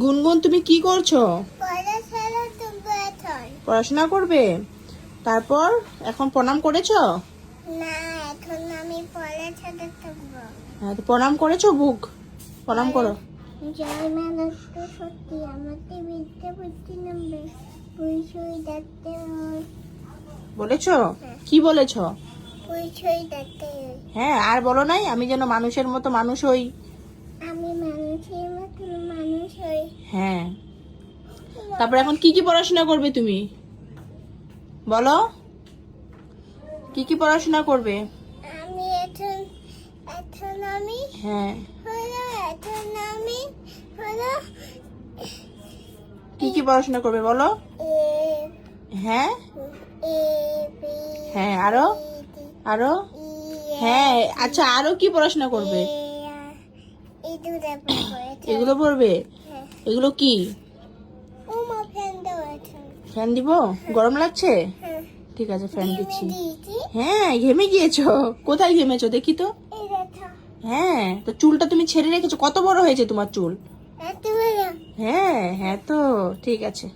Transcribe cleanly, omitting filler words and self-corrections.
গুনগুন তুমি কি করছো? পড়াশোনা করবে? তারপর এখন প্রণাম করেছো? না, এখন আমি পড়াশোনা করবো। হ্যাঁ, তো প্রণাম করেছো? বুক প্রণাম করো। জয় মা লক্ষ্মী সত্যি আমাকে বিদ্যা বুদ্ধি নামবে পুইছুই দেখতে হয়। বলেছো? কি বলেছো? পুইছুই দেখতে হয়। হ্যাঁ, আর বলো নাই আমি যেন মানুষের মতো মানুষ হই? আমি মানুষের মতন মানুষ হই। হ্যাঁ। তারপর এখন কি কি পড়াশোনা করবে তুমি? বলো, কি কি পড়াশোনা করবে? আমি এখন এখন আমি হ্যাঁ, হলো এখন আমি হলো কি কি পড়াশোনা করবে বলো? এ হ্যাঁ, এ বি হ্যাঁ, আরো আরো হ্যাঁ, আচ্ছা, আরো কি পড়াশোনা করবে? এগুলো পড়বে? এগুলো কি? ফ্যান দিব? গরম লাগছে? ঠিক আছে, ফ্যান দিচ্ছি। হ্যাঁ, ঘেমে গিয়েছো? কোথায় ঘেমেছো দেখি তো। হ্যাঁ, তো চুলটা তুমি ছেড়ে রেখেছো, কত বড় হয়েছে তোমার চুল? হ্যাঁ হ্যাঁ, তো ঠিক আছে।